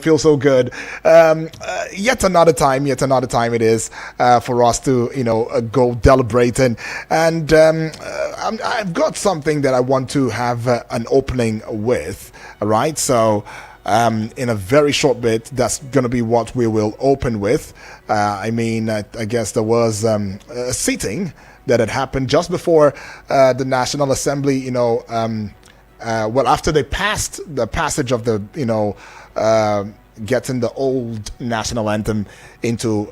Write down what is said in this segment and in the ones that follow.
Feel so good. Yet another time it is for us to, go deliberating. And I've got something that I want to have an opening with. All right. So, in a very short bit, that's going to be what we will open with. I guess there was a sitting that had happened just before the National Assembly, after they passed the passage of the, getting the old national anthem into,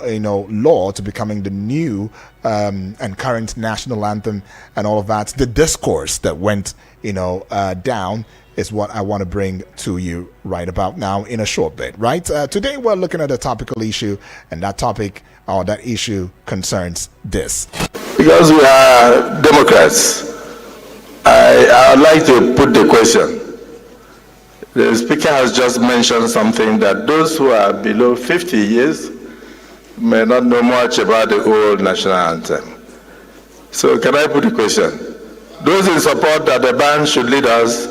law to becoming the new and current national anthem and all of that, the discourse that went, down is what I want to bring to you right about now in a short bit, right? Today we're looking at a topical issue, and that topic or that issue concerns this. Because we are Democrats, I would like to put the question. The Speaker has just mentioned something that those who are below 50 years may not know much about the old national anthem. So can I put the question? Those in support that the band should lead us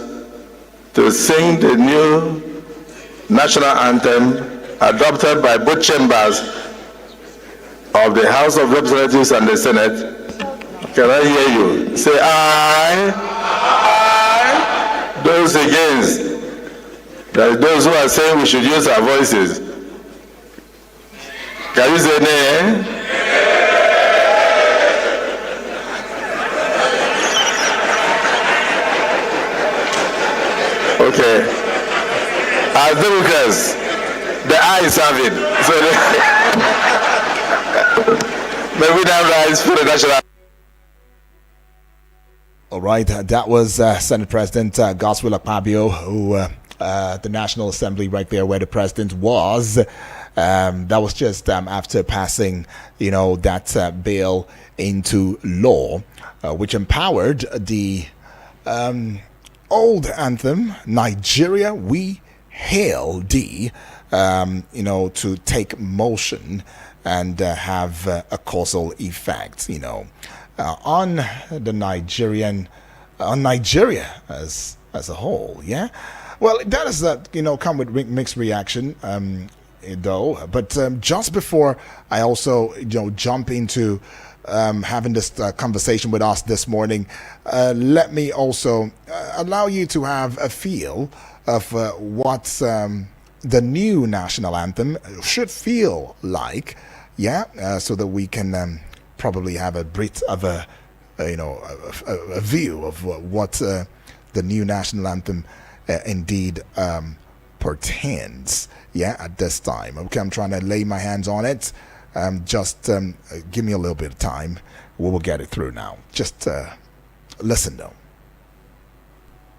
to sing the new national anthem adopted by both chambers of the House of Representatives and the Senate, can I hear you? Say aye. Aye. Those against. There are those who are saying we should use our voices. Can you say nay? Okay. As Democrats, the ayes have it. So may we now rise for the national. All right, that was Senate President Godswill Akpabio, who the National Assembly right there where the president was. That was just after passing, that bill into law, which empowered the old anthem, Nigeria We Hail Thee, to take motion and have a causal effect, on the Nigeria as a whole. Yeah. Well, that is come with mixed reaction, though. But just before I also jump into having this conversation with us this morning, let me also allow you to have a feel of what the new national anthem should feel like. Yeah, so that we can probably have a bit of a view of what the new national anthem indeed pertains. Yeah, at this time. Okay, I'm trying to lay my hands on it. Just give me a little bit of time. We will get it through now. Just listen though.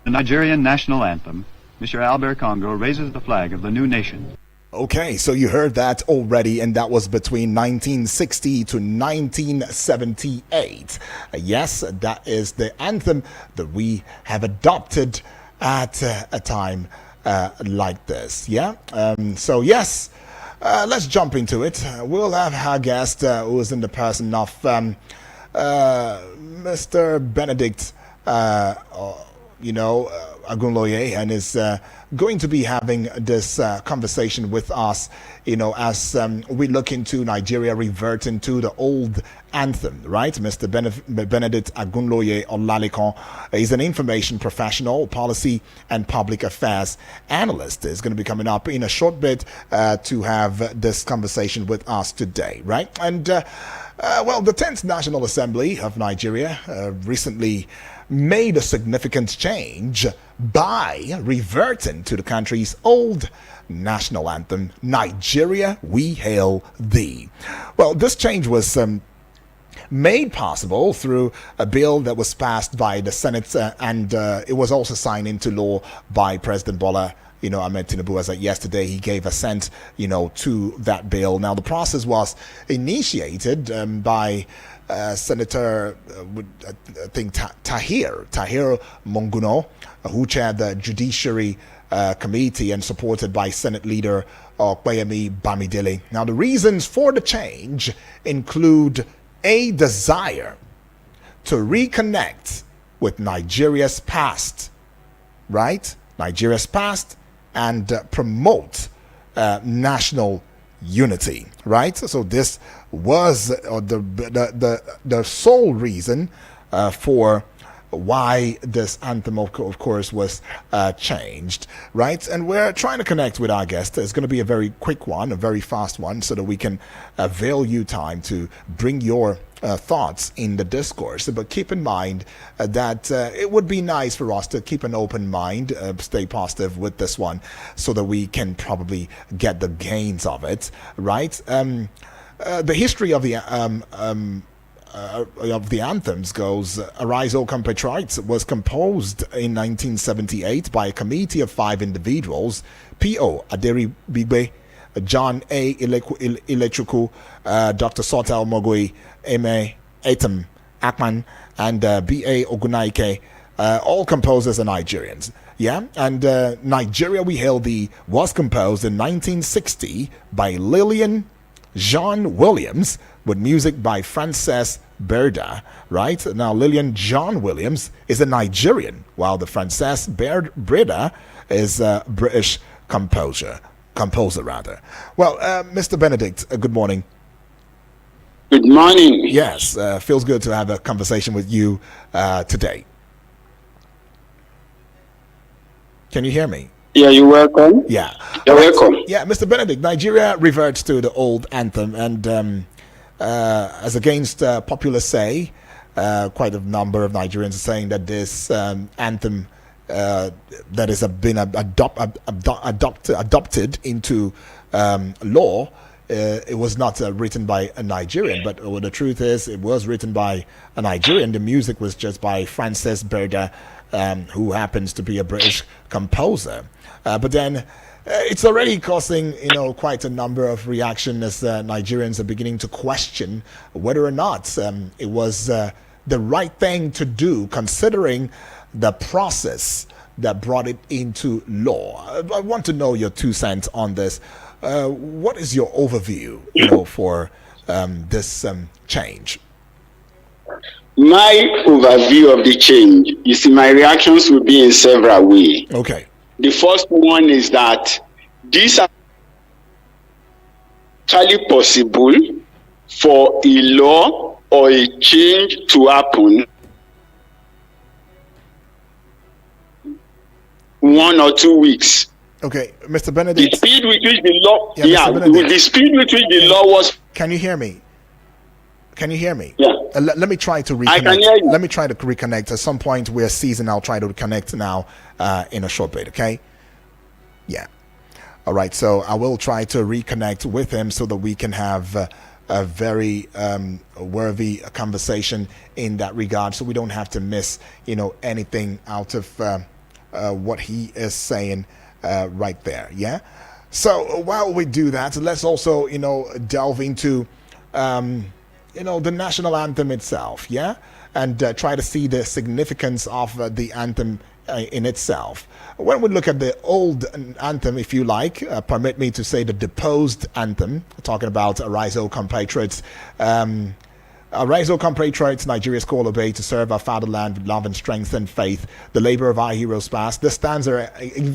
The Nigerian national anthem, Mr. Albert Congo raises the flag of the new nation. Okay, so you heard that already, and that was between 1960 to 1978. Yes, that is the anthem that we have adopted at a time like this. Yeah. So yes, let's jump into it. We'll have our guest, who is in the person of Mr. Benedict, Agunloye, and is going to be having this conversation with us, as we look into Nigeria reverting to the old anthem, right? Mr. Benedict Agunloye Olalikon is an information professional, policy and public affairs analyst. Is going to be coming up in a short bit to have this conversation with us today, right? And the 10th National Assembly of Nigeria recently made a significant change by reverting to the country's old national anthem, Nigeria We Hail Thee. Well, this change was made possible through a bill that was passed by the Senate, and it was also signed into law by President Bola Ahmed Tinubu. As yesterday, he gave assent, to that bill. Now, the process was initiated by Senator, I think Tahir Monguno, who chaired the Judiciary Committee and supported by Senate Leader Kweyemi Bamidele. Now, the reasons for the change include a desire to reconnect with Nigeria's past, right? Nigeria's past, and promote national unity, right? So this was the sole reason for why this anthem, of course, was changed, right? And we're trying to connect with our guest. It's going to be a very quick one, a very fast one, so that we can avail you time to bring your thoughts in the discourse. But keep in mind that it would be nice for us to keep an open mind, stay positive with this one, so that we can probably get the gains of it, right? The history of the anthems goes, Arise, O Compatriots was composed in 1978 by a committee of 5 individuals: P.O. Aderi Bigbe, John A. Ilechuku, Dr. Sotel Mogui, Etam Akman, and B.A. Ogunaike, all composers are Nigerians. Yeah, and Nigeria We Hail Thee was composed in 1960 by Lillian John Williams, with music by Frances Berda, right? Now, Lillian John Williams is a Nigerian, while the Frances Berda is a British composer rather. Well, Mr. Benedict, good morning. Good morning. Yes, feels good to have a conversation with you today. Can you hear me? Yeah, you're welcome. Yeah. You're welcome. Yeah, Mr. Benedict, Nigeria reverts to the old anthem, and as against popular say, quite a number of Nigerians are saying that this anthem that has been adopted into law, it was not written by a Nigerian, but the truth is it was written by a Nigerian. The music was just by Frances Berda, who happens to be a British composer. But then it's already causing, quite a number of reaction as Nigerians are beginning to question whether or not it was the right thing to do, considering the process that brought it into law. I want to know your 2 cents on this. What is your overview, for this change? My overview of the change, you see, my reactions will be in several ways. Okay. The first one is that this is actually possible for a law or a change to happen 1 or 2 weeks. Okay, Mr. Benedict. The speed with which the law, with the speed with which the law was. Can you hear me? Yeah. Let me try to reconnect. I can hear you. Let me try to reconnect. At some point we're season. I'll try to connect now in a short bit. Okay. Yeah. All right. So I will try to reconnect with him so that we can have a very worthy conversation in that regard, so we don't have to miss anything out of what he is saying right there. Yeah. So while we do that, let's also delve into the national anthem itself. Yeah. And try to see the significance of the anthem in itself. When we look at the old anthem, if you like, permit me to say the deposed anthem, talking about Arise, O Compatriots. Arise, O Compatriots, Nigeria's call obey to serve our fatherland with love and strength and faith, the labor of our heroes past. This stanza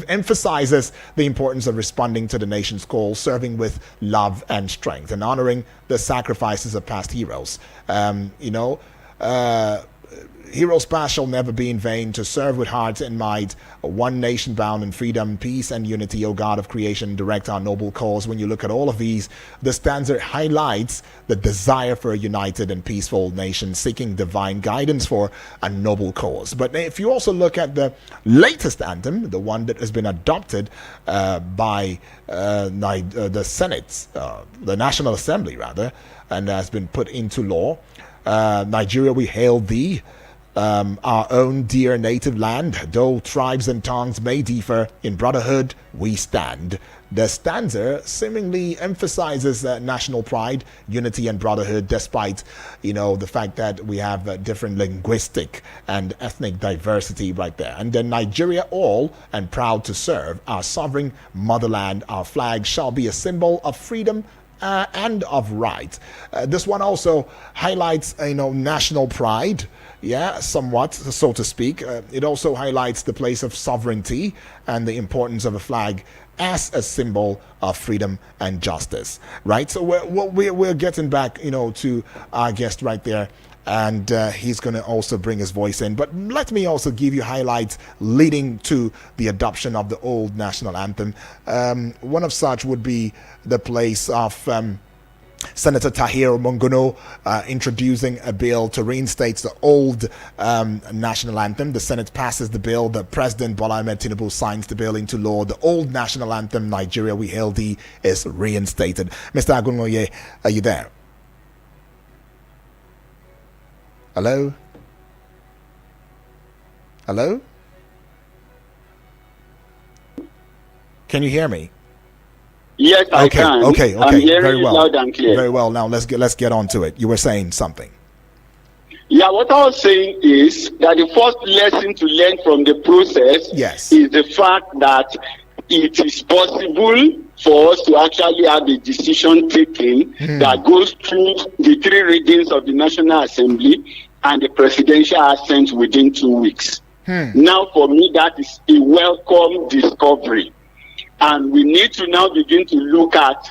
emphasizes the importance of responding to the nation's call, serving with love and strength, and honoring the sacrifices of past heroes. Heroes past shall never be in vain, to serve with heart and might, one nation bound in freedom, peace and unity, O God of creation, direct our noble cause. When you look at all of these, the stanza highlights the desire for a united and peaceful nation, seeking divine guidance for a noble cause. But if you also look at the latest anthem, the one that has been adopted by the Senate, the National Assembly rather, and has been put into law, Nigeria We Hail Thee, our own dear native land, though tribes and tongues may differ, in brotherhood we stand. The stanza seemingly emphasizes national pride, unity, and brotherhood, despite the fact that we have different linguistic and ethnic diversity right there. And then Nigeria all and proud to serve our sovereign motherland. Our flag shall be a symbol of freedom and of right. This one also highlights, national pride. Yeah, somewhat, so to speak. It also highlights the place of sovereignty and the importance of a flag as a symbol of freedom and justice, right? So we're getting back, to our guest right there, and he's going to also bring his voice in. But let me also give you highlights leading to the adoption of the old national anthem. One of such would be the place of Senator Tahir Mongono introducing a bill to reinstate the old national anthem. The Senate passes the bill. The President Bola Ahmed Tinubu signs the bill into law. The old national anthem, Nigeria We Hail Thee, is reinstated. Mr. Agunmoye, are you there? Hello? Hello? Can you hear me? Yes, I can. Okay. I'm hearing Very you well. loud and clear. Very well. Now let's get on to it. You were saying something. Yeah, what I was saying is that the first lesson to learn from the process is the fact that it is possible for us to actually have a decision taken that goes through the 3 readings of the National Assembly and the presidential assent within 2 weeks. Now, for me, that is a welcome discovery. And we need to now begin to look at,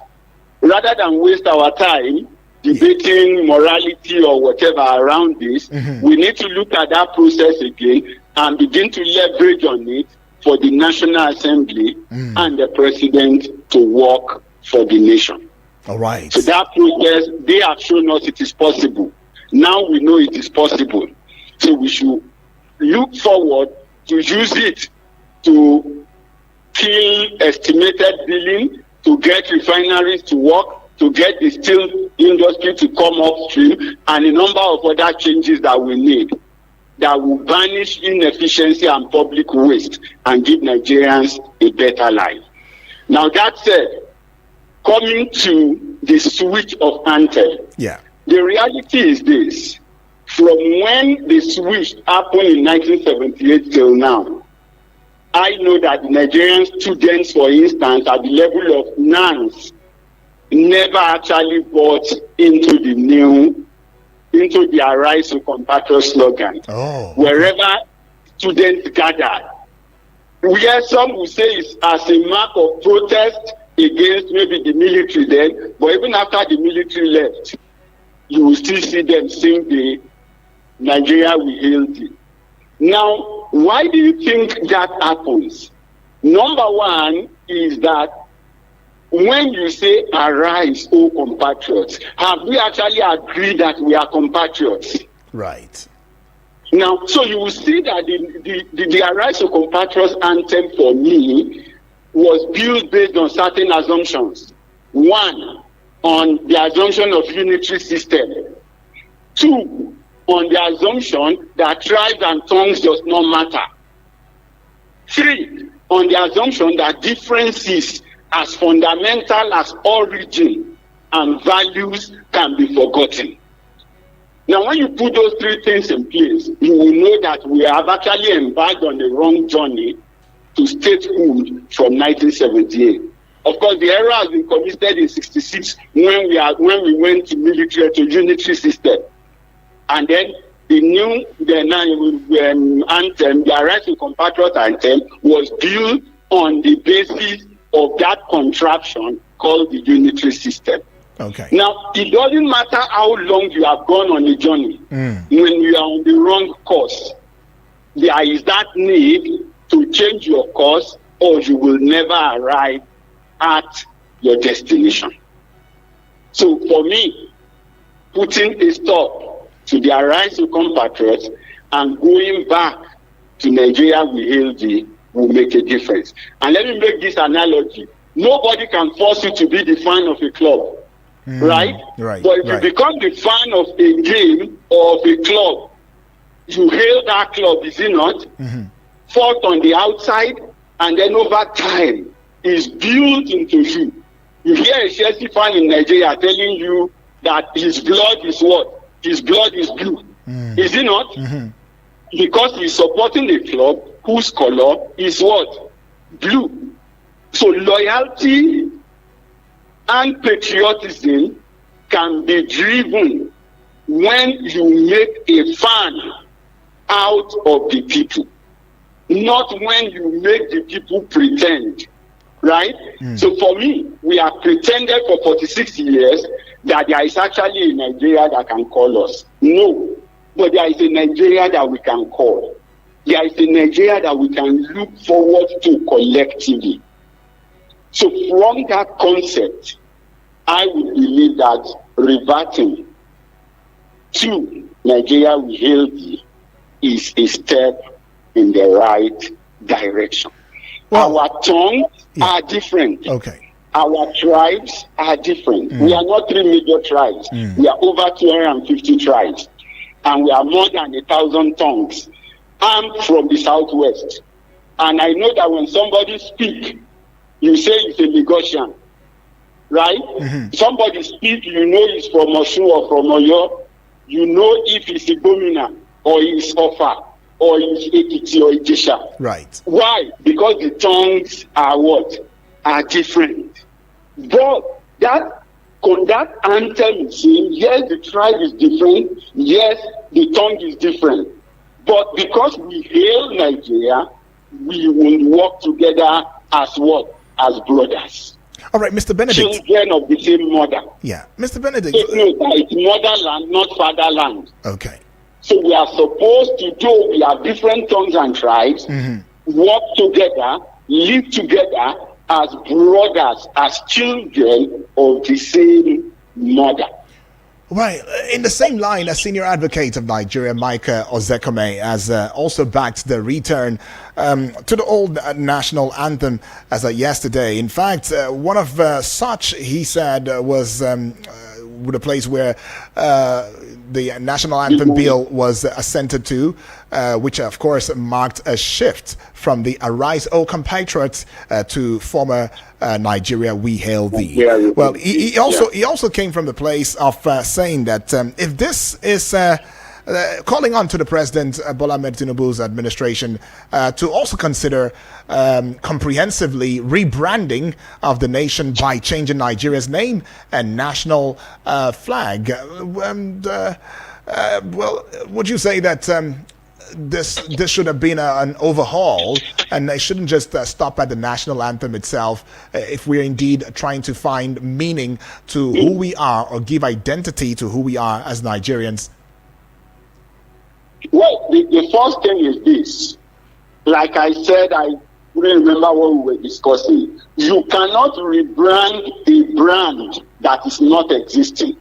rather than waste our time debating morality or whatever around this, we need to look at that process again and begin to leverage on it for the National Assembly and the President to work for the nation. All right. So that process, they have shown us it is possible. Now we know it is possible. So we should look forward to use it to kill estimated billing, to get refineries to work, to get the steel industry to come upstream, and a number of other changes that we need that will banish inefficiency and public waste and give Nigerians a better life. Now, that said, coming to the switch of Anthem, the reality is this. From when the switch happened in 1978 till now, I know that Nigerian students, for instance, at the level of NANS, never actually bought into the Arise to Compatriot slogan. Wherever students gathered, where some will say it's as a mark of protest against maybe the military then, but even after the military left, you will still see them sing the Nigeria We Hail Thee. Now, why do you think that happens? Number one is that when you say arise, O compatriots, have we actually agreed that we are compatriots? Right. Now, so you will see that the Arise, O Compatriots anthem for me was built based on certain assumptions. One, on the assumption of unitary system. Two, on the assumption that tribes and tongues does not matter. Three, on the assumption that differences as fundamental as origin and values can be forgotten. Now, when you put those 3 things in place, you will know that we have actually embarked on the wrong journey to statehood from 1978. Of course, the error has been committed in 66 when we went to unitary system. And then the new anthem, the Arise to Compatriot anthem, was built on the basis of that contraption called the unitary system. Okay. Now, it doesn't matter how long you have gone on a journey. When you are on the wrong course, there is that need to change your course, or you will never arrive at your destination. So for me, putting a stop to the Arise to Compatriots and going back to Nigeria We Hail Thee will make a difference. And let me make this analogy. Nobody can force you to be the fan of a club. Right? But if you become the fan of a game or of a club, you hail that club, is it not? Fought on the outside, and then over time is built into you. You hear a Chelsea fan in Nigeria telling you that his blood is what? His blood is blue. Is it not? Because he's supporting a club whose color is what? Blue. So loyalty And patriotism can be driven when you make a fan out of the people, not when you make the people pretend, right? So for me, we have pretended for 46 years that there is actually a Nigeria that can call us. No, but there is a Nigeria that we can call. There is a Nigeria that we can look forward to collectively. So from that concept, I would believe that reverting to Nigeria we hail thee is a step in the right direction. Well, our tongues are different. Okay. Our tribes are different. We are not 3 major tribes. We are over 250 tribes. And we are more than 1,000 tongues. I'm from the southwest. And I know that when somebody speaks, you say it's a Lagosian. Right? Somebody speaks, you know he's from Osun or from Oyo. You know if he's a Gomina or he's Ofa or he's Ekiti or Ijesha. Right. Why? Because the tongues are what? Are different. But that anthem is saying, yes, the tribe is different. Yes, the tongue is different. But because we hail Nigeria, we will work together as what? As brothers. All right, Mr. Benedict. Children of the same mother. Yeah, Mr. Benedict. It's motherland, not fatherland. Okay. So we are supposed to do, we have different tongues and tribes, work together, live together as brothers, as children of the same mother. Right. In the same line, a senior advocate of Nigeria, Mike Ozekome, has also backed the return to the old national anthem as of yesterday. In fact, one of such, he said, was the place where the national anthem bill was assented to, which of course marked a shift from the Arise, O Compatriots to former Nigeria we hail thee. Well, he also came from the place of saying that if this is calling on to the President Bola Ahmed Tinubu's administration to also consider comprehensively rebranding of the nation by changing Nigeria's name and national flag. Well, would you say that this should have been an overhaul, and they shouldn't just stop at the national anthem itself if we're indeed trying to find meaning to who we are or give identity to who we are as Nigerians? Well, the first thing is this. Like I said, I couldn't remember what we were discussing. You cannot rebrand a brand that is not existing.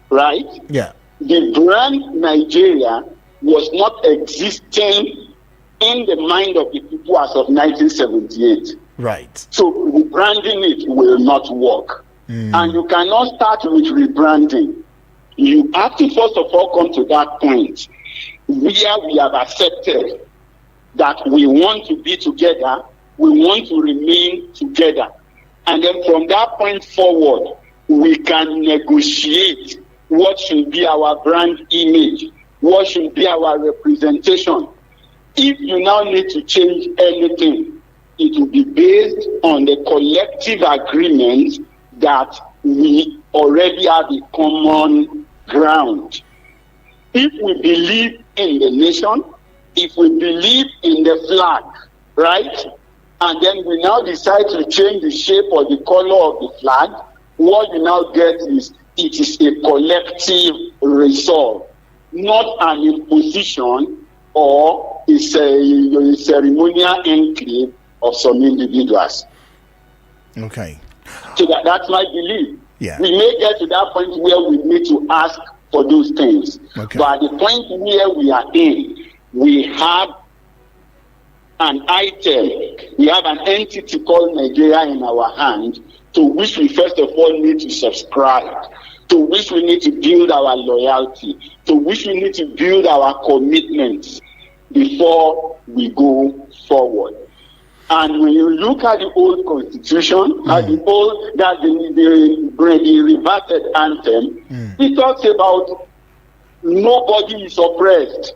Right? Yeah. The brand Nigeria was not existing in the mind of the people as of 1978. Right. So rebranding it will not work. And you cannot start with rebranding. You have to first of all come to that point where we have accepted that we want to be together, we want to remain together. And then from that point forward, we can negotiate what should be our brand image, what should be our representation. If you now need to change anything, it will be based on the collective agreement that we already have a common ground. If we believe in the nation, if we believe in the flag, right, and then we now decide to change the shape or the color of the flag, what you now get is it is a collective resolve, not an imposition or a ceremonial enclave of some individuals. Okay. So that's my belief. Yeah. We may get to that point where we need to ask for those things. Okay. But at the point where we are in, we have an item, we have an entity called Nigeria in our hand, to which we first of all need to subscribe, to which we need to build our loyalty, to which we need to build our commitments before we go forward. And when you look at the old constitution, at the old, that the reverted anthem, it talks about nobody is oppressed,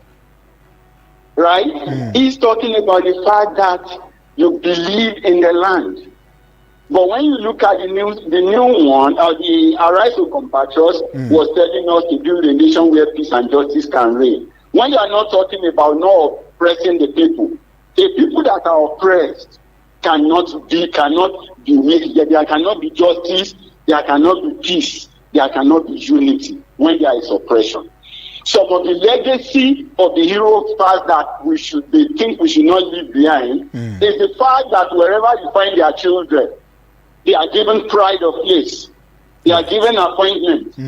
right? He's talking about the fact that you believe in the land. But when you look at the new one, the Arise to Compatriots was telling us to build a nation where peace and justice can reign. When you are not talking about not oppressing the people that are oppressed cannot be made. There cannot be justice, there cannot be peace, there cannot be unity when there is oppression. Some of the legacy of the heroes past that they think we should not leave behind is the fact that wherever you find their children, they are given pride of place. They are given appointments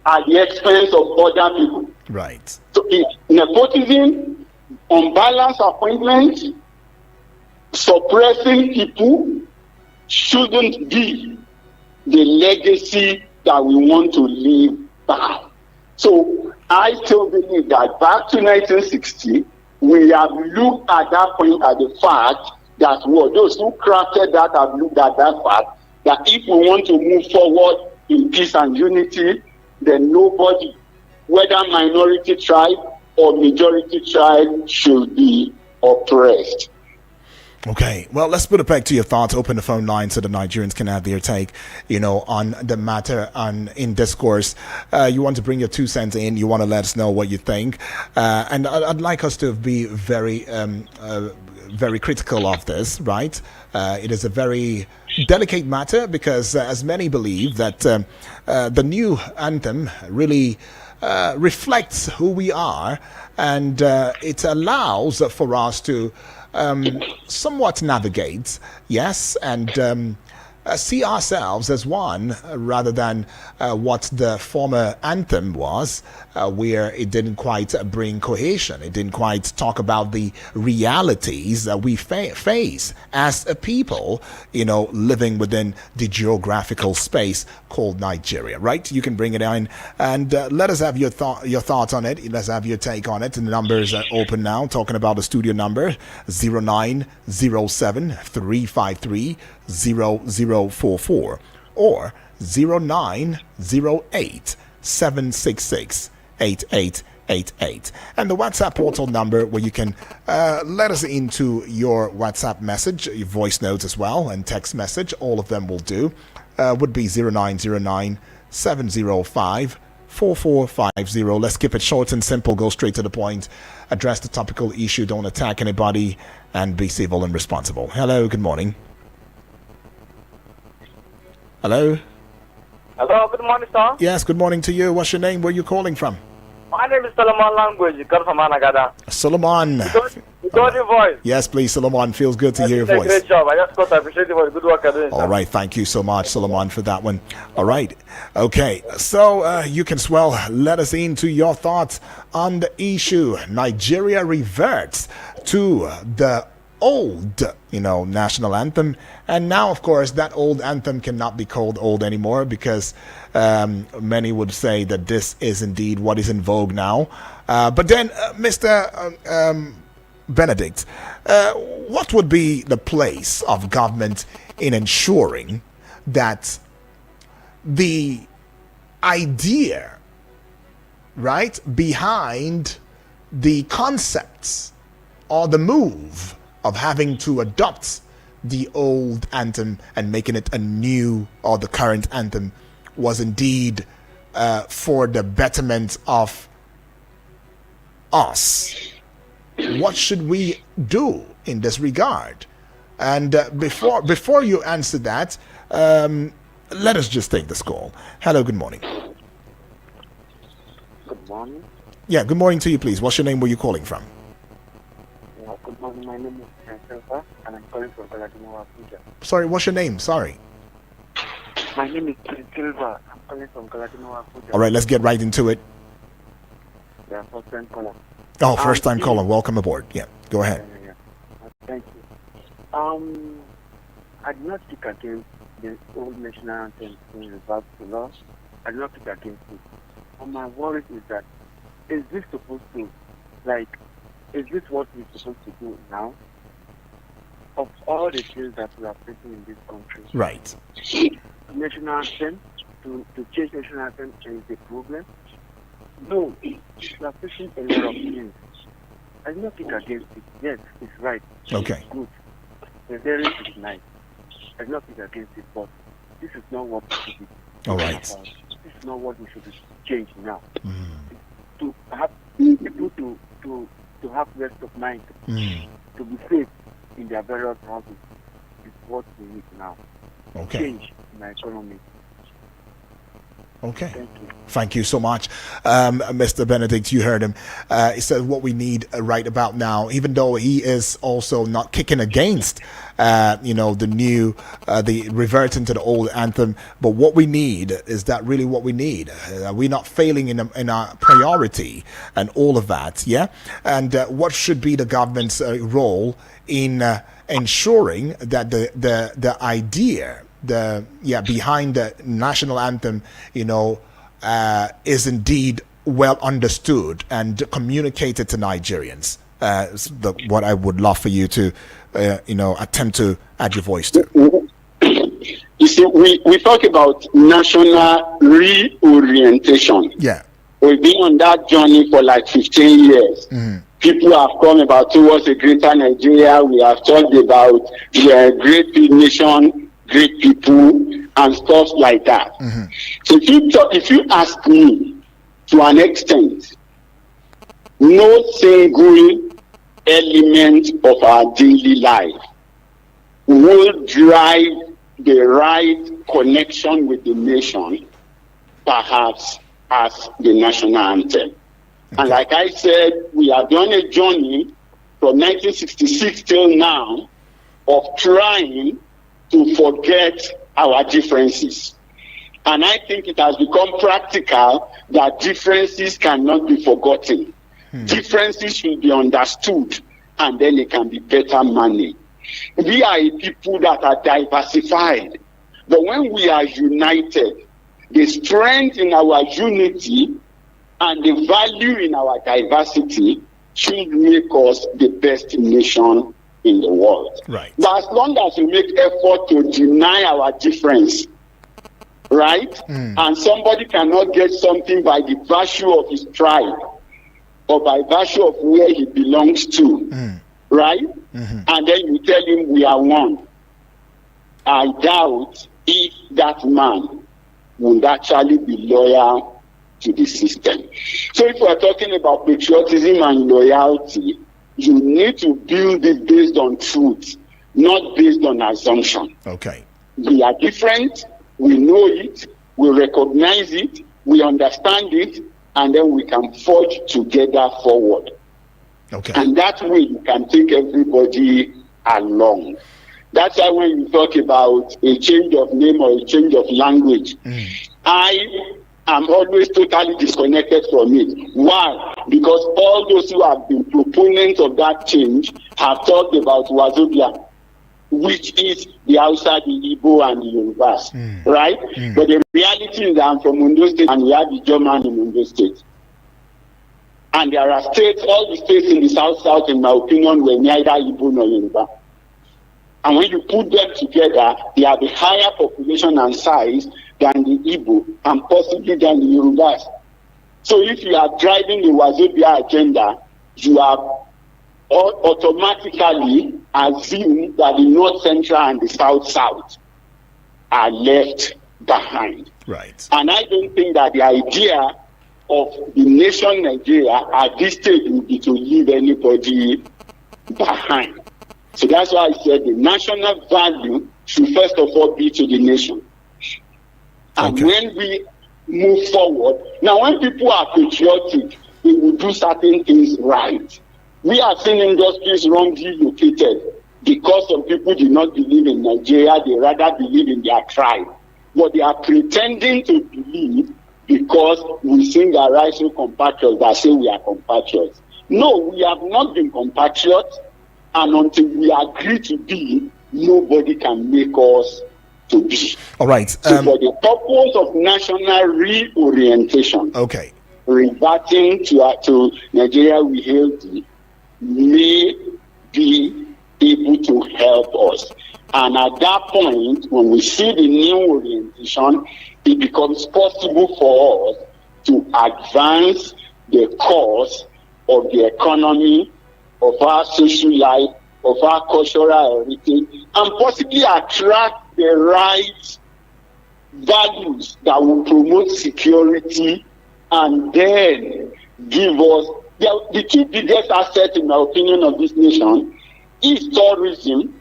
at the expense of other people. Right. So nepotism, unbalanced appointments, suppressing people shouldn't be the legacy that we want to leave by. So I still believe that back to 1960, we have looked at that point at the fact that those who crafted that have looked at that fact that if we want to move forward in peace and unity, then nobody, whether minority tribe or majority tribe, should be oppressed. Okay, well, let's put it back to your thoughts. Open the phone line so the Nigerians can have their take, on the matter in discourse. You want to bring your 2 cents in. You want to let us know what you think. And I'd like us to be very, very critical of this, right? It is a very delicate matter because as many believe that the new anthem really reflects who we are, and it allows for us to somewhat navigate, yes, and see ourselves as one rather than what the former anthem was, where it didn't quite bring cohesion. It didn't quite talk about the realities that we face as a people, living within the geographical space called Nigeria, right? You can bring it in and let us have your thoughts on it. Let's have your take on it. And the numbers are open now, talking about the studio number 0907 353 0044 or 0908 766 8888, and the WhatsApp portal number where you can let us into your WhatsApp message, your voice notes as well, and text message. All of them will do. Would be 0909 705 4450. Let's keep it short and simple. Go straight to the point. Address the topical issue. Don't attack anybody, and be civil and responsible. Hello. Good morning. Hello. Hello, good morning, sir. Yes, good morning to you. What's your name? Where are you calling from? My name is Solomon Language. You come from Anagada. Solomon. You got your voice. Yes, please, Solomon. Feels good to hear your voice. Great job. I just got to appreciate you for the good work you're doing. All right. Thank you so much, Solomon, for that one. All right. Okay. So you can let us into your thoughts on the issue. Nigeria reverts to the old, national anthem. And now, of course, that old anthem cannot be called old anymore because many would say that this is indeed what is in vogue now. But then, Mr. Benedict, what would be the place of government in ensuring that the idea, right, behind the concepts or the move of having to adopt the old anthem and making it a new or the current anthem was indeed for the betterment of us? What should we do in this regard? And before you answer that, let us just take this call. Hello, good morning. Good morning. Yeah, good morning to you, please. What's your name? Where are you calling from? Good morning. My name is Silva, and I'm calling from Galadima, Abuja. Sorry, what's your name? Sorry. My name is Silva. I'm calling from Galadima, Abuja. All right, let's get right into it. Yeah, first-time caller. Oh, first-time caller. Welcome aboard. Yeah, go ahead. Yeah. Thank you. I do not speak against the old national anthem in regards to law. I do not speak against it. And my worry is that, is this supposed to, is this what we're supposed to do now? Of all the things that we are facing in this country. Right. National anthem, to change national anthem is the problem. No, we are facing a lot of things. I do not think against it. Yes, it's right. Okay. It's good. The lyrics is nice. I do not speak against it, but this is not what we should be. All right. This is not what we should change now. To have people to have rest of mind, to be safe in their various houses is what we need now. Okay. Change in our economy. Okay. Thank you. Thank you so much, Mr. Benedict. You heard him. He said what we need right about now, even though he is also not kicking against, the new, the reverting to the old anthem. But what we need is that really what we need. We're not failing in our priority and all of that. Yeah. And what should be the government's role in ensuring that the idea behind the national anthem, is indeed well understood and communicated to Nigerians. What I would love for you to, attempt to add your voice to. You see, we talk about national reorientation. Yeah. We've been on that journey for like 15 years. People have come about towards a greater Nigeria. We have talked about the great big nation, great people, and stuff like that. So if you ask me, to an extent, no single element of our daily life will drive the right connection with the nation, perhaps as the national anthem. And like I said, we have done a journey from 1966 till now of trying to forget our differences. And I think it has become practical that differences cannot be forgotten. Differences should be understood, and then it can be better managed. We are a people that are diversified, but when we are united, the strength in our unity and the value in our diversity should make us the best nation in the world. Right. But as long as we make effort to deny our difference, right? And somebody cannot get something by the virtue of his tribe or by virtue of where he belongs to, right? And then you tell him we are one. I doubt if that man would actually be loyal to the system. So if we're talking about patriotism and loyalty, you need to build it based on truth, not based on assumption. Okay. We are different, we know it, we recognize it, we understand it, and then we can forge together forward. Okay. And that way you can take everybody along. That's why when you talk about a change of name or a change of language, I am always totally disconnected from it. Why? Because all those who have been proponents of that change have talked about Wazobia, which is the Hausa, the Igbo, and the Yorubas, right? But the reality is that I'm from Ondo State, and we have the German in Ondo State. And there are states, all the states in the South, in my opinion, were neither Igbo nor Yoruba. And when you put them together, they have a higher population and size than the Igbo, and possibly than the Yorubas. So if you are driving the Wazobia agenda, you are automatically assume that the North Central and the South are left behind. Right. And I don't think that the idea of the nation Nigeria at this stage would be to leave anybody behind. So that's why I said the national value should first of all be to the nation. And when we move forward, now when people are patriotic, they will do certain things right. We have seen industries wrongly located because some people do not believe in Nigeria, they rather believe in their tribe. But they are pretending to believe because we sing our rightful compatriots that say we are compatriots. No, we have not been compatriots, and until we agree to be, nobody can make us to be. All right. So for the purpose of national reorientation, reverting to Nigeria we hail thee, may be able to help us. And at that point, when we see the new orientation, it becomes possible for us to advance the cause of the economy, of our social life, of our cultural heritage, and possibly attract the right values that will promote security and then give us the two biggest assets, in my opinion, of this nation is tourism,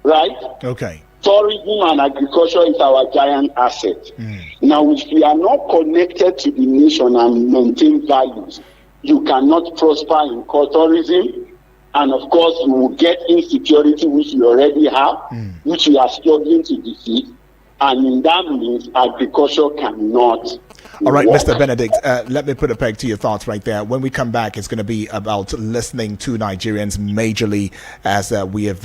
right? Okay. Tourism and agriculture is our giant asset. Now, if we are not connected to the nation and maintain values, you cannot prosper in tourism. And of course, you will get insecurity, which you already have, which you are struggling to defeat. And in that means, agriculture cannot. All right, work. Mr. Benedict, let me put a peg to your thoughts right there. When we come back, it's going to be about listening to Nigerians majorly, as we have,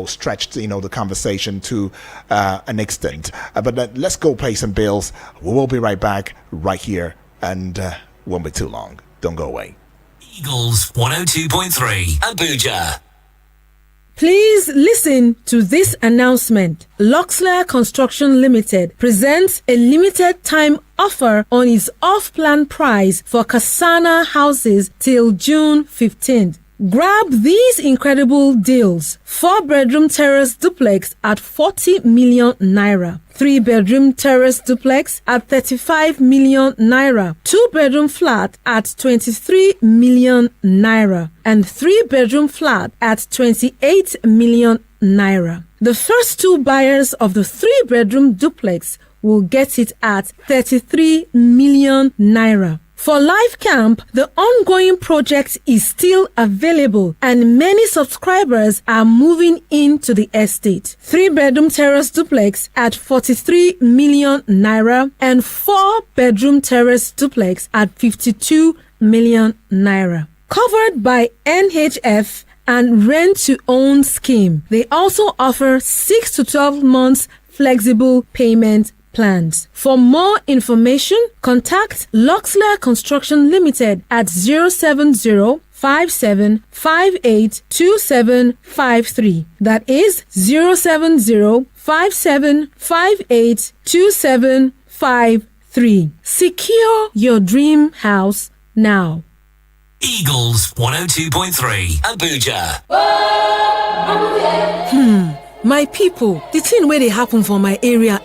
stretched, the conversation to an extent. But let's go pay some bills. We will be right back right here, and won't be too long. Don't go away. Eagles 102.3 Abuja. Please listen to this announcement. Luxler Construction Limited presents a limited time offer on its off-plan price for Kasana houses till June 15th. Grab these incredible deals. 4-bedroom terrace duplex at 40 million naira. 3-bedroom terrace duplex at 35 million naira. 2-bedroom flat at 23 million naira. And 3-bedroom flat at 28 million naira. The first 2 buyers of the 3-bedroom duplex will get it at 33 million naira. For Life Camp, the ongoing project is still available and many subscribers are moving into the estate. 3-bedroom terrace duplex at 43 million naira and 4-bedroom terrace duplex at 52 million naira. Covered by NHF and rent-to-own scheme. They also offer 6 to 12 months flexible payment plans. For more information, contact Luxler Construction Limited at 070-5758-2753. That is 070-5758-2753. Secure your dream house now. Eagles 102.3 Abuja. My people, the thing where they happen for my area,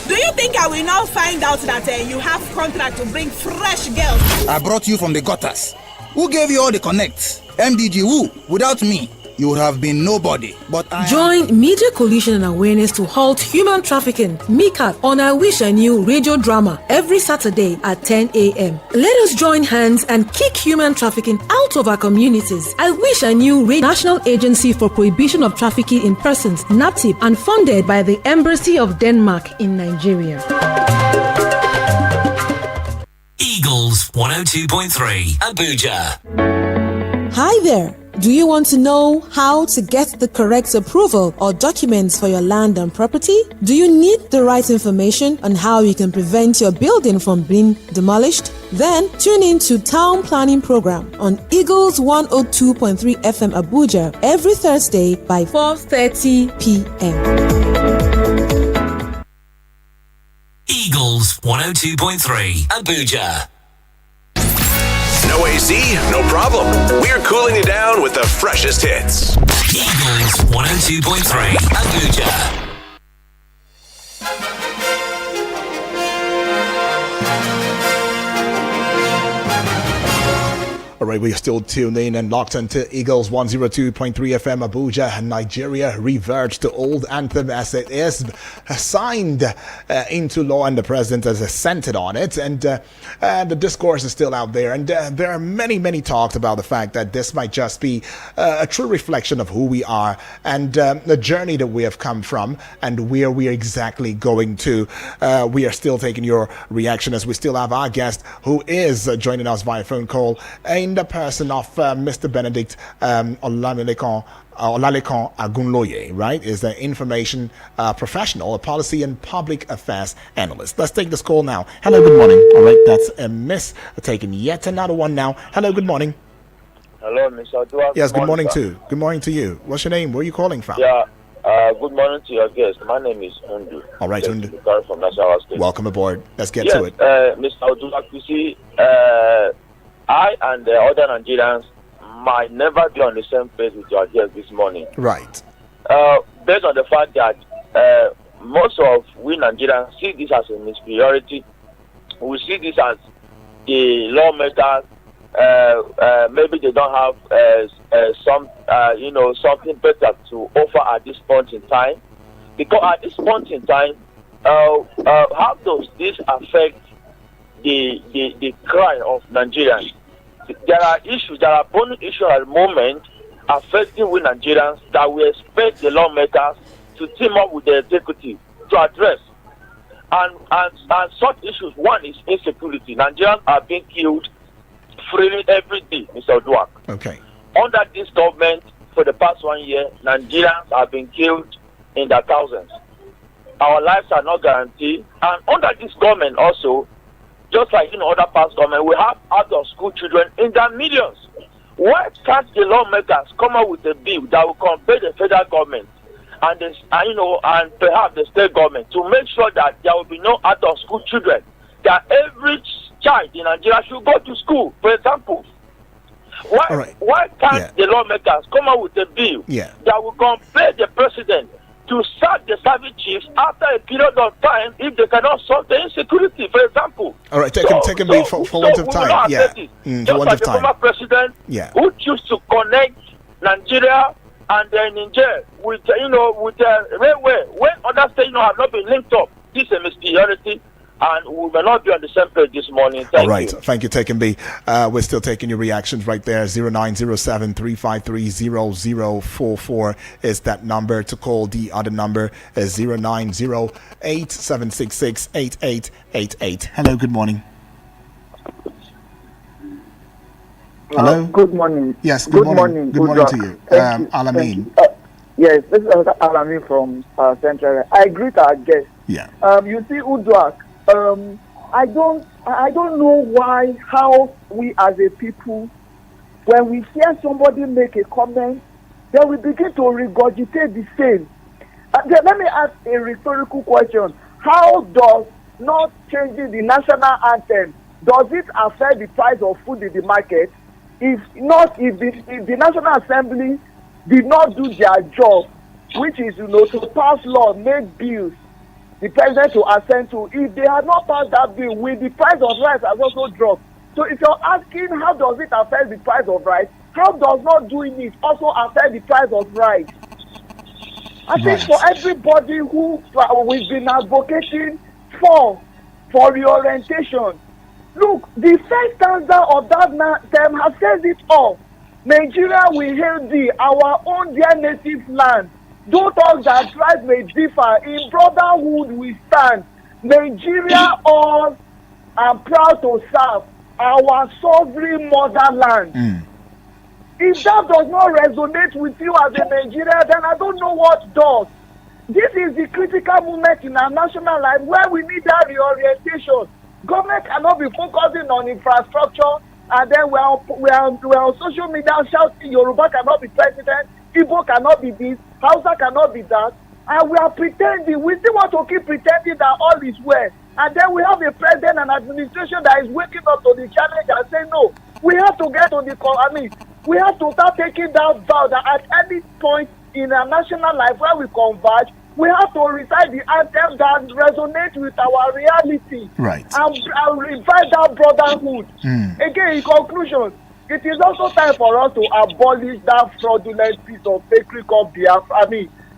Do you think I will now find out that you have contract to bring fresh girls? I brought you from the gutters. Who gave you all the connects? MDG who? Without me, you would have been nobody. But Join Media Coalition and Awareness to Halt Human Trafficking, MICAT, on I Wish I Knew radio drama every Saturday at 10 a.m. Let us join hands and kick human trafficking out of our communities. I Wish I Knew National Agency for Prohibition of Trafficking in Persons, NAPTIP, and funded by the Embassy of Denmark in Nigeria. Eagles 102.3 Abuja. Hi there. Do you want to know how to get the correct approval or documents for your land and property? Do you need the right information on how you can prevent your building from being demolished? Then tune in to Town Planning Program on Eagles 102.3 FM Abuja every Thursday by 4:30 p.m. Eagles 102.3 Abuja. No AC? No problem. We're cooling you down with the freshest hits. Eagles 102.3 Abuja. All right, we're still tuned in and locked into Eagles 102.3 FM Abuja, Nigeria. Reverts to old Anthem as it is signed into law, and the president has assented on it. And the discourse is still out there. And there are many talks about the fact that this might just be a true reflection of who we are and the journey that we have come from and where we are exactly going to. We are still taking your reaction as we still have our guest who is joining us via phone call in the person of Mr. Benedict Olalekan Agunloye, right? Is the information professional, a policy and public affairs analyst. Let's take this call now. Hello, good morning. All right, that's a miss. Taking yet another one now. Hello, good morning. Hello, Mr. Odua. Yes, good morning too. Good morning to you. What's your name? Where are you calling from? Yeah, good morning to your guest. My name is Undu. All right, Undu. From Nassau State. Welcome aboard. Let's get to it. Mr. Odua, you see, I and the other Nigerians might never be on the same page with your guest this morning. Right. Based on the fact that most of we Nigerians see this as a mispriority. We see this as the lawmakers. Maybe they don't have something better to offer at this point in time. Because at this point in time, how does this affect the cry of Nigerians? There are burning issues at the moment affecting we Nigerians that we expect the lawmakers to team up with the executive to address. And such issues, one is insecurity. Nigerians are being killed freely every day, Mr. Oduak. Okay. Under this government, for the past 1 year, Nigerians have been killed in their thousands. Our lives are not guaranteed. And under this government also, just like in other past government, we have out-of-school children in their millions. Why can't the lawmakers come up with a bill that will compel the federal government and perhaps the state government to make sure that there will be no out-of-school children, that every child in Nigeria should go to school, for example? Why can't the lawmakers come up with a bill that will compel the president to sack the service chiefs after a period of time if they cannot solve the insecurity, for example? All right, take him for want of time. For want of time. The former president who choose to connect Nigeria and Niger with railway when other states have not been linked up. This is a mispriority, and we may not be on the same page this morning. Thank you. Thank you, Taken B. We're still taking your reactions right there. 0907-353-0044 is that number to call. The other number is 0908-766-8888. Hello, good morning. Hello? Good morning. Yes, good morning. Good morning to you. Alamin. Yes, this is Alamin from Central. I greet our guest. Yeah. You see, Uduak, I don't know how we as a people, when we hear somebody make a comment, then we begin to regurgitate the same. Let me ask a rhetorical question. How does not changing the national anthem, does it affect the price of food in the market? If the National Assembly did not do their job, which is to pass law, make bills, the president to assent to, if they had not passed that bill, will the price of rice has also dropped? So if you're asking how does it affect the price of rice, how does not doing it also affect the price of rice? I think for everybody who we've been advocating for reorientation, look, the first stanza of that term has said it all. Nigeria will hail thee, our own dear native land. Though talk that tribes may differ, in brotherhood we stand. Nigeria all are proud to serve our sovereign motherland. If that does not resonate with you as a Nigerian, then I don't know what does. This is the critical moment in our national life where we need that reorientation. Government cannot be focusing on infrastructure, and then we are on social media shouting Yoruba cannot be president, Igbo cannot be this, Hausa cannot be that, and we are pretending. We still want to keep pretending that all is well, and then we have a president and administration that is waking up to the challenge and saying no. We have to get to we have to start taking that vow that at any point in our national life where we converge, we have to recite the anthem that resonates with our reality. Right. And revive that brotherhood. Again, in conclusion, it is also time for us to abolish that fraudulent piece of fake called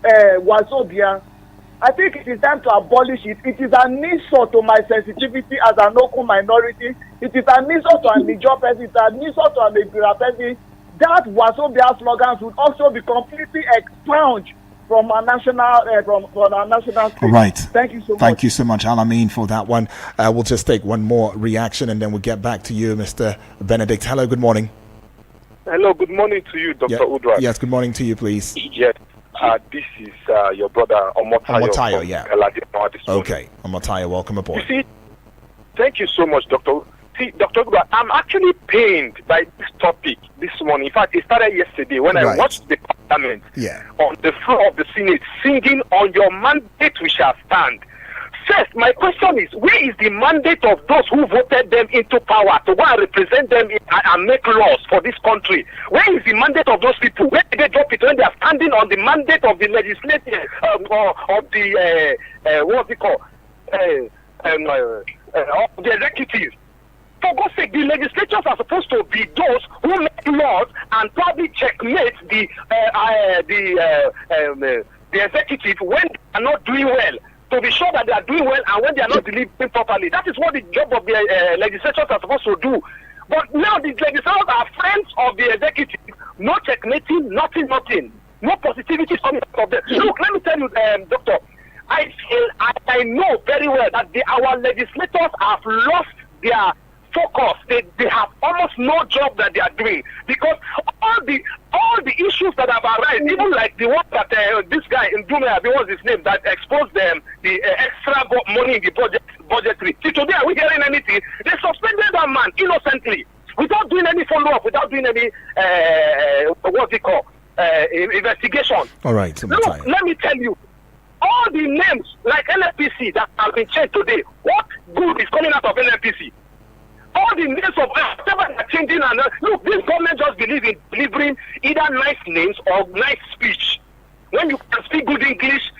Wazobia. I think it is time to abolish it. It is an insult to my sensitivity as an local minority. It is an insult to an Niger person. It is an insult to an Ibira person. That Wazobia slogan should also be completely expunged from our national stage. Right. Thank you so much. Thank you so much, Alamin, for that one. We'll just take one more reaction and then we'll get back to you, Mr. Benedict. Hello, good morning. Hello, good morning to you, Dr. Udra. Yes, good morning to you, please. Yes, this is your brother, Omotayo. Okay, Omotayo, welcome aboard. You see, thank you so much, Dr. See, Dr. Udra, I'm actually pained by this topic this morning. In fact, it started yesterday when I watched the parliament on the floor of the Senate singing, "On your mandate we shall stand." first, my question is, where is the mandate of those who voted them into power to go and represent them and make laws for this country? Where is the mandate of those people? Where did they drop it when they are standing on the mandate of the legislature or of the what's it called? Of the executive? For God's sake, the legislatures are supposed to be those who make laws and probably checkmate the executive when they are not doing well, to be sure that they are doing well and when they are not delivering properly. That is what the job of the legislatures are supposed to do. But now the legislators are friends of the executive, no checkmating, nothing. No positivity coming out of them. Look, let me tell you, Doctor, I know very well that our legislators have lost their focus. They have almost no job that they are doing, because all the issues that have arisen, even like the one that this guy in Dume, what's his name, that exposed them the extra money in the budgetary. See, today are we hearing anything? They suspended that man innocently without doing any follow-up, without doing any what's it called, investigation. All right. Look, let me tell you, all the names like NFPC that have been changed today, what good is coming out of NFPC? All the names of whatever are changing, and look, this government just believes in delivering either nice names or nice speech. When you can speak good English,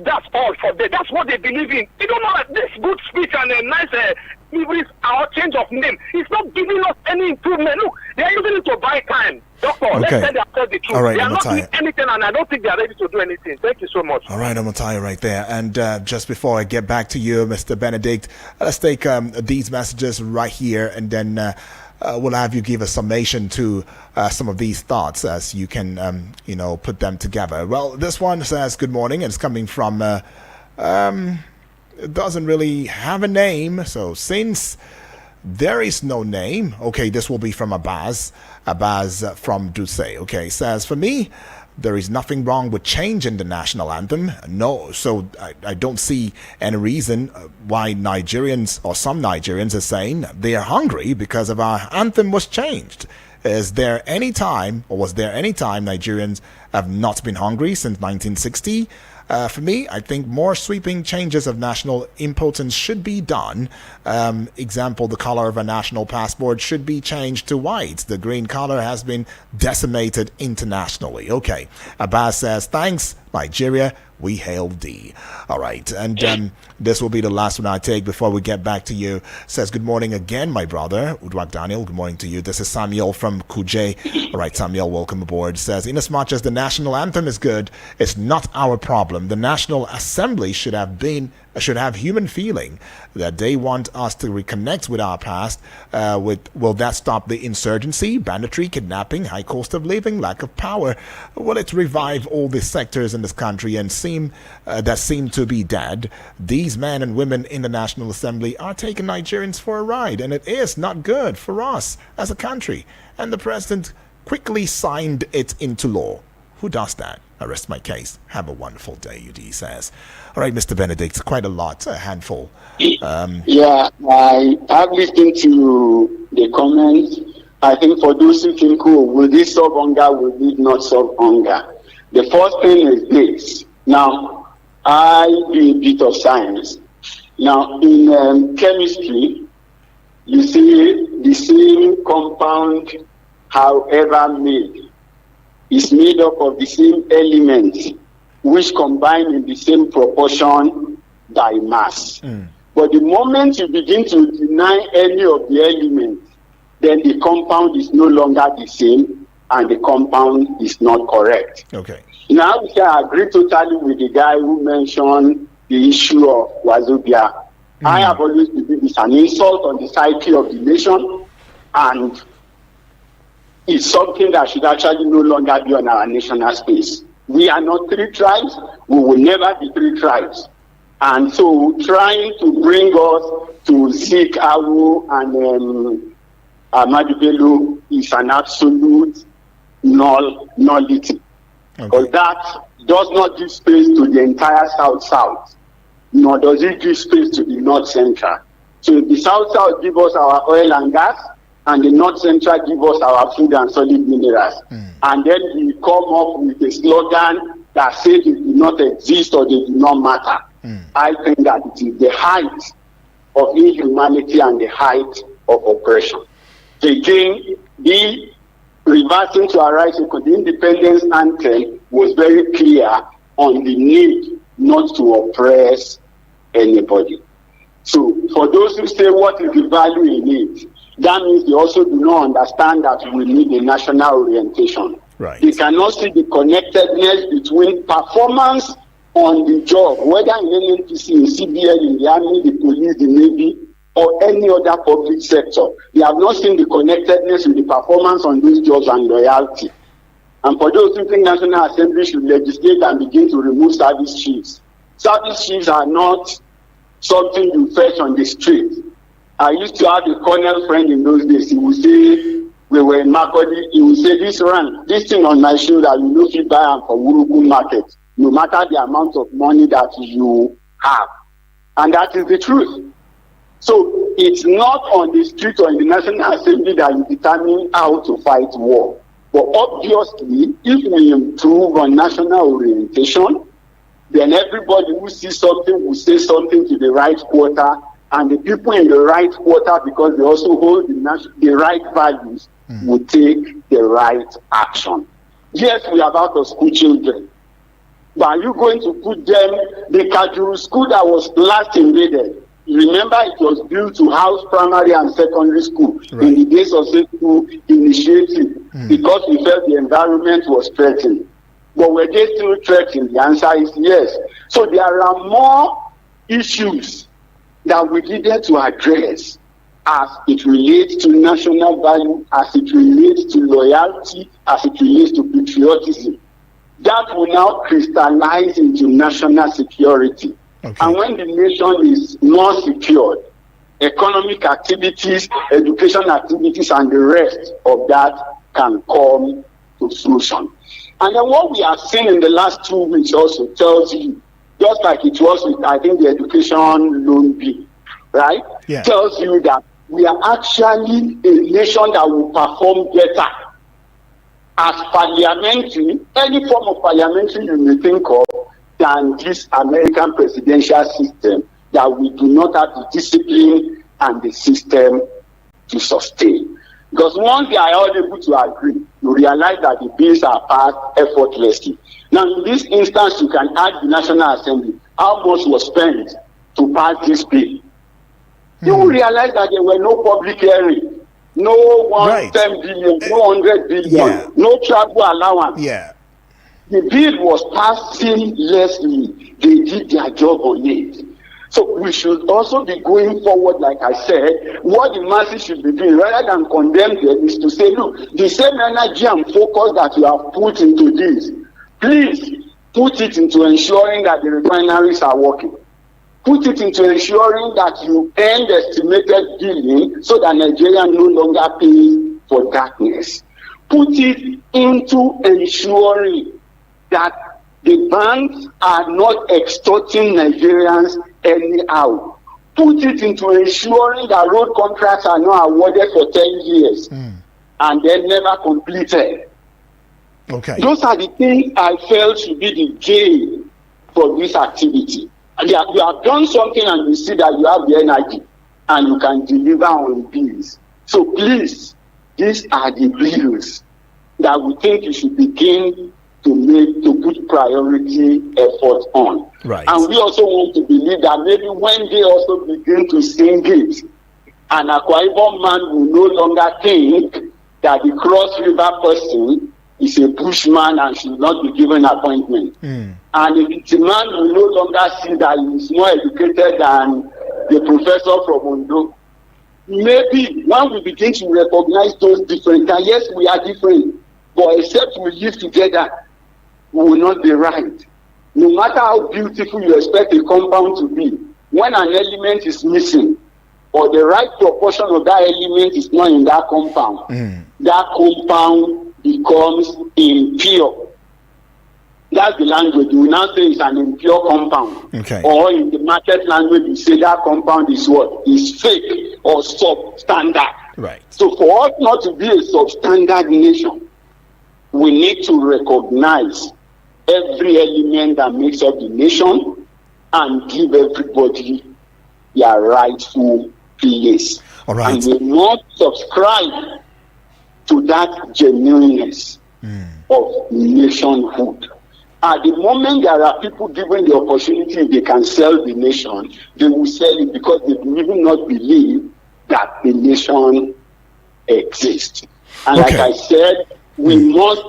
that's all for them. That's what they believe in. You don't know that this good speech and a nice deliveries or change of name, it's not giving us any improvement. Look, they are using it to buy time. Doctor, let's tell ourselves the truth. All right, they are not doing anything, and I don't think they are ready to do anything. Thank you so much. All right, Amotai right there. And just before I get back to you, Mr. Benedict, let's take these messages right here, and then we'll have you give a summation to some of these thoughts as you can, put them together. Well, this one says, good morning. It's coming from, it doesn't really have a name. So since there is no name, okay, this will be from Abbas from Duce. Okay, says, for me, there is nothing wrong with changing the national anthem. No, so I don't see any reason why Nigerians or some Nigerians are saying they are hungry because of our anthem was changed. Was there any time Nigerians have not been hungry since 1960? For me, I think more sweeping changes of national importance should be done. Example, the color of a national passport should be changed to white. The green color has been decimated internationally. Okay. Abbas says, thanks, Nigeria. We hail thee. All right. And this will be the last one I take before we get back to you. Says, good morning again, my brother. Udwak Daniel, good morning to you. This is Samuel from Kuje. All right, Samuel, welcome aboard. Says, inasmuch as the national anthem is good, it's not our problem. The National Assembly should have human feeling that they want us to reconnect with our past. Will that stop the insurgency, banditry, kidnapping, high cost of living, lack of power? Will it revive all the sectors in this country and that seem to be dead? These men and women in the National Assembly are taking Nigerians for a ride, and it is not good for us as a country. And the president quickly signed it into law. Who does that? I rest my case. Have a wonderful day, UD says. All right, Mr. Benedict, quite a handful. Yeah, I have listened to the comments. I think for those who think, will this solve hunger, will this not solve hunger? The first thing is this. Now, I do a bit of science. Now, in chemistry, you see the same compound, however made, is made up of the same elements, which combine in the same proportion by mass. But the moment you begin to deny any of the elements, then the compound is no longer the same, and the compound is not correct. Okay. Now, I agree totally with the guy who mentioned the issue of Wazobia. I have always believed it's an insult on the psyche of the nation, and it's something that should actually no longer be on our national space. We are not three tribes. We will never be three tribes. And so trying to bring us to Zik, Awu, and Ahmadu Bello is an absolute nullity. Because that does not give space to the entire South-South, nor does it give space to the North-Central. So the South-South give us our oil and gas, and the North-Central give us our food and solid minerals. And then we come up with a slogan that says they do not exist or they do not matter. I think that it is the height of inhumanity and the height of oppression. Again, the reversing to our rights, the independence anthem was very clear on the need not to oppress anybody. So for those who say what is the value in it, that means they also do not understand that we need a national orientation. Right. They cannot see the connectedness between performance on the job, whether in NNPC, in CBN, in the army, the police, the navy, or any other public sector. They have not seen the connectedness with the performance on these jobs and loyalty. And for those who think National Assembly should legislate and begin to remove service chiefs, service chiefs are not something you fetch on the street. I used to have a colonel friend in those days. He would say, we were in Makodi, he would say, this thing on my shoulder, you know, if you buy them from Urugu market, no matter the amount of money that you have. And that is the truth. So it's not on the street or in the National Assembly that you determine how to fight war. But obviously, if we improve on national orientation, then everybody who sees something will say something to the right quarter, and the people in the right quarter, because they also hold the right values, will take the right action. Yes, we have out of school children. But are you going to put them, the Kajuru school that was last invaded? Remember, it was built to house primary and secondary school in the days of the school initiative because we felt the environment was threatened. But were they still threatened? The answer is yes. So there are more issues that we needed to address as it relates to national value, as it relates to loyalty, as it relates to patriotism. That will now crystallize into national security. Okay. And when the nation is more secured, economic activities, education activities, and the rest of that can come to fruition. And then what we have seen in the last 2 weeks also tells you, just like it was with, I think, the education loan bill, right? Yeah. Tells you that we are actually a nation that will perform better as parliamentary, any form of parliamentary you may think of, than this American presidential system that we do not have the discipline and the system to sustain. Because once they are all able to agree, you realize that the bills are passed effortlessly. Now, in this instance, you can ask the National Assembly how much was spent to pass this bill. You will realize that there were no public hearing, no 10 billion, no 100 billion, no travel allowance. Yeah. The bill was passed seamlessly. They did their job on it. So we should also be going forward, like I said, what the masses should be doing, rather than condemn them, is to say, look, the same energy and focus that you have put into this, please put it into ensuring that the refineries are working. Put it into ensuring that you end estimated billing so that Nigeria no longer pays for darkness. Put it into ensuring that the banks are not extorting Nigerians anyhow. Put it into ensuring that road contracts are not awarded for 10 years and then never completed. Okay. Those are the things I felt should be the gain for this activity. And you have done something and you see that you have the energy and you can deliver on bills. So please, these are the bills that we think you should begin to put priority effort on. Right. And we also want to believe that maybe when they also begin to sing it, an Akwa Ibom man will no longer think that the Cross River person is a bushman and should not be given appointment. And the man will no longer see that he is more educated than the professor from Ondo. Maybe when we begin to recognize those differences, and yes, we are different, but except we live together, we will not be right. No matter how beautiful you expect a compound to be, when an element is missing, or the right proportion of that element is not in that compound, that compound becomes impure. That's the language. You will now say it's an impure compound. Okay. Or in the market language, you say that compound is what? Is fake or substandard. Right. So for us not to be a substandard nation, we need to recognize every element that makes up the nation and give everybody their rightful place. All right. And we must subscribe to that genuineness of nationhood. At the moment there are people given the opportunity, if they can sell the nation, they will sell it because they do not believe that the nation exists. And like I said, we must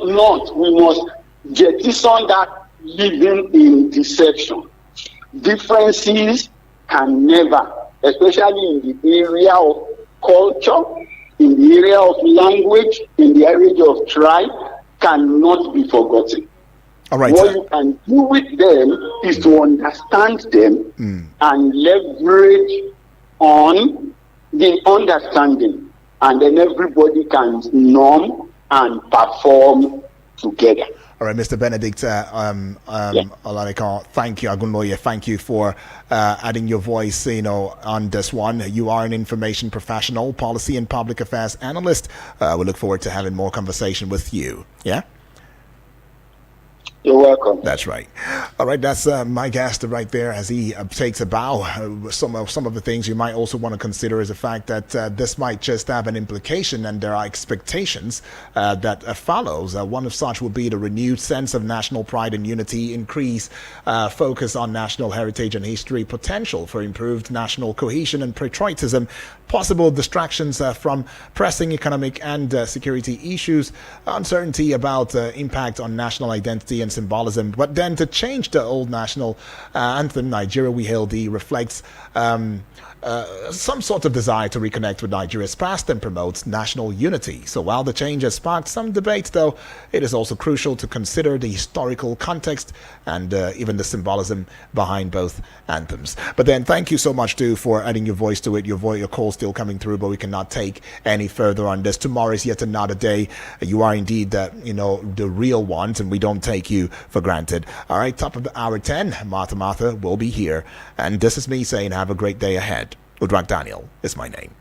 jettison that living in deception. Differences can never, especially in the area of culture, in the area of language, in the area of tribe, cannot be forgotten. All right. What you can do with them is to understand them and leverage on the understanding, and then everybody can norm and perform together. All right, Mr. Benedict Oladeko, thank you. Agunloye, thank you for adding your voice, on this one. You are an information professional, policy and public affairs analyst. We look forward to having more conversation with you. Yeah? You're welcome. That's right. All right, that's my guest right there as he takes a bow. Some of the things you might also want to consider is the fact that this might just have an implication, and there are expectations that follows. One of such would be the renewed sense of national pride and unity, increase focus on national heritage and history, potential for improved national cohesion and patriotism, possible distractions from pressing economic and security issues, uncertainty about impact on national identity and symbolism. But then to change the old national anthem, Nigeria We Hail Thee, reflects some sort of desire to reconnect with Nigeria's past and promote national unity. So while the change has sparked some debate, though, it is also crucial to consider the historical context and even the symbolism behind both anthems. But then thank you so much, too, for adding your voice to it. Your call still coming through, but we cannot take any further on this. Tomorrow is yet another day. You are indeed the real ones, and we don't take you for granted. All right, top of the hour 10, Martha will be here. And this is me saying have a great day ahead. Udrak Daniel is my name.